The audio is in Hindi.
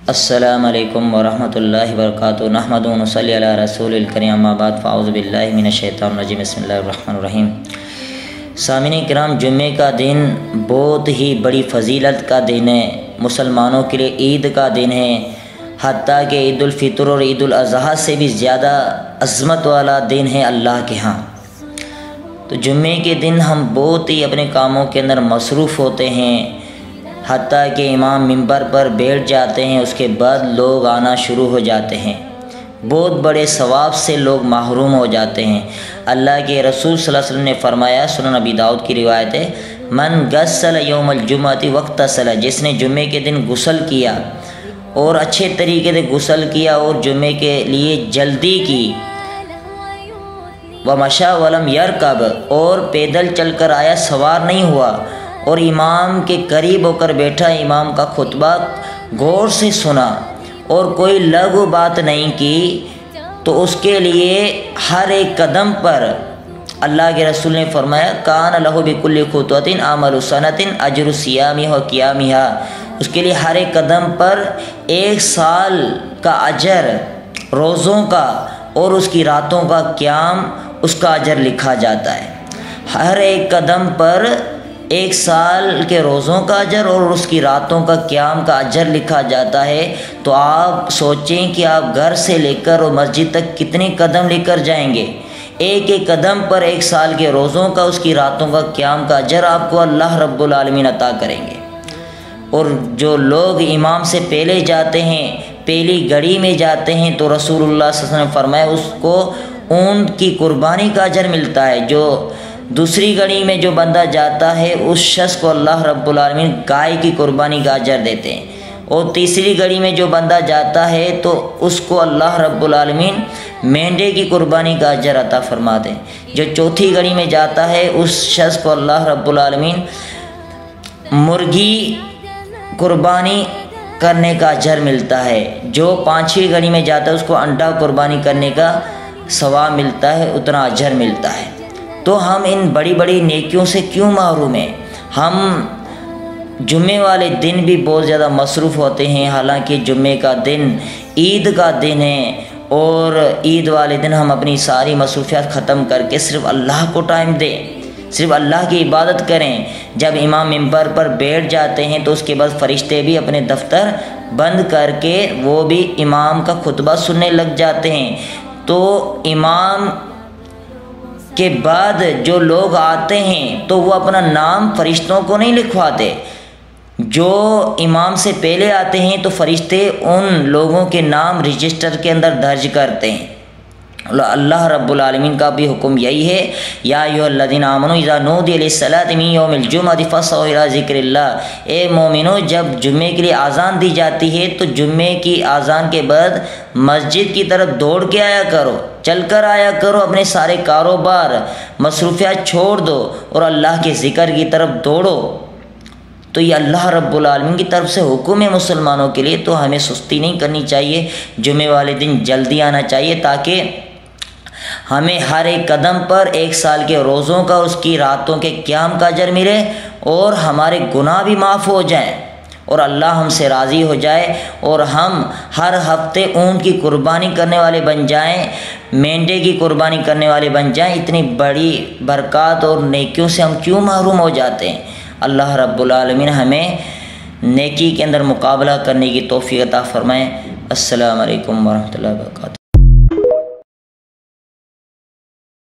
अस्सलामु अलैकुम वरहमतुल्लाहि वबरकातुहू नहमदुहु व नसल्ली अला रसूलिल करीम अम्मा बाद फ़अऊज़ु बिल्लाहि मिनश शैतानिर रजीम बिस्मिल्लाहिर रहमानिर रहीम। सामिन किराम, जुम्मे का दिन बहुत ही बड़ी फ़जीलत का दिन है। मुसलमानों के लिए ईद का दिन है, हत्ता कि ईद उल फ़ितर और ईद उल अज़हा से भी ज़्यादा अज़मत वाला दिन है अल्लाह के यहाँ। तो जुम्मे के दिन हम बहुत ही अपने कामों के अंदर मसरूफ़ होते हैं, हत्ता कि इमाम मिंबर पर बैठ जाते हैं, उसके बाद लोग आना शुरू हो जाते हैं। बहुत बड़े सवाब से लोग महरूम हो जाते हैं। अल्लाह के रसूल सल्लल्लाहु अलैहि वसल्लम ने फरमाया, सुनन नबी दाऊद की रिवायत है, मन गस्सल यौमल जुम्मती वक्तसल, जिसने जुम्मे के दिन गुस्ल किया और अच्छे तरीके से गुस्ल किया और जुम्मे के लिए जल्दी की, व मशा वलम यरकब, और पैदल चलकर आया, सवार नहीं हुआ, और इमाम के करीब होकर बैठा, इमाम का खुतबा गौर से सुना और कोई लघु बात नहीं की, तो उसके लिए हर एक कदम पर अल्लाह के रसूल ने फरमाया, कान लहु बिकुल्लि खुतवतिन अमलु सनतिन अजरु सियामिहा व क़ियामिहा, उसके लिए हर एक कदम पर 1 साल का अजर रोज़ों का और उसकी रातों का क़याम, उसका अजर लिखा जाता है। हर एक कदम पर 1 साल के रोज़ों का अजर और उसकी रातों का क़याम का अजर लिखा जाता है। तो आप सोचें कि आप घर से लेकर और मस्जिद तक कितने कदम लेकर जाएंगे। एक एक कदम पर 1 साल के रोज़ों का, उसकी रातों का क़याम का अजर आपको अल्लाह रब्बुल आलमीन अता करेंगे। और जो लोग इमाम से पहले जाते हैं, पहली घड़ी में जाते हैं, तो रसूलुल्लाह सल्लल्लाहु अलैहि वसल्लम ने फरमाया उसको ऊँट की कुर्बानी का अजर मिलता है। जो दूसरी घड़ी में जो बंदा जाता है, उस शख्स को अल्लाह रब्बुल आलमीन गाय की कुर्बानी का अजर देते हैं। और तीसरी घड़ी में जो बंदा जाता है, तो उसको अल्लाह रब्बुल आलमीन मेंढे की कुर्बानी का अजर अता फरमाते हैं। जो चौथी घड़ी में जाता है, उस शख्स को अल्लाह रब्बुल आलमीन मुर्गी कुर्बानी करने का अजर मिलता है। जो 5वीं घड़ी में जाता है, उसको अंडा कुर्बानी करने का सवाब मिलता है, उतना अजर मिलता है। तो हम इन बड़ी बड़ी नेकियों से क्यों महरूम हैं? हम जुम्मे वाले दिन भी बहुत ज़्यादा मसरूफ़ होते हैं, हालांकि जुम्मे का दिन ईद का दिन है, और ईद वाले दिन हम अपनी सारी मसरूफियात ख़त्म करके सिर्फ़ अल्लाह को टाइम दें, सिर्फ़ अल्लाह की इबादत करें। जब इमाम मिंबर पर बैठ जाते हैं, तो उसके बाद फ़रिश्ते भी अपने दफ्तर बंद करके वो भी इमाम का खुतबा सुनने लग जाते हैं। तो इमाम के बाद जो लोग आते हैं, तो वो अपना नाम फरिश्तों को नहीं लिखवाते। जो इमाम से पहले आते हैं, तो फरिश्ते उन लोगों के नाम रजिस्टर के अंदर दर्ज करते हैं। अल्लाह रब्बुल आलमीन का भी हुक्म यही है, या अय्युहल्लज़ीना आमनू इज़ा नूदिया लिस्सलाति मिन यौमिल जुम्अति फस्अऊ इला ज़िक्रिल्लाह, ए मोमिनो, जब जुम्मे के लिए आज़ान दी जाती है, तो जुम्मे की आज़ान के बाद मस्जिद की तरफ दौड़ के आया करो, चल कर आया करो, अपने सारे कारोबार मसरूफियात छोड़ दो और अल्लाह के ज़िक्र की तरफ दौड़ो। तो ये अल्लाह रब्बुल आलमीन की तरफ से हुक्म है मुसलमानों के लिए। तो हमें सुस्ती नहीं करनी चाहिए, जुम्मे वाले दिन जल्दी आना चाहिए, ताकि हमें हर एक कदम पर 1 साल के रोज़ों का, उसकी रातों के क़याम का अजर मिले, और हमारे गुनाह भी माफ़ हो जाएं, और अल्लाह हमसे राज़ी हो जाए, और हम हर हफ्ते ऊँट की कुर्बानी करने वाले बन जाएं, मेंढे की कुर्बानी करने वाले बन जाएं। इतनी बड़ी बरक़ात और नेकियों से हम क्यों महरूम हो जाते हैं? अल्लाह रब्बुल आलमीन हमें नेकी के अंदर मुकाबला करने की तौफ़ीक़ अता फ़रमाएँ। अस्सलामु अलैकुम वरहमतुल्लाहि वबरकातुहू।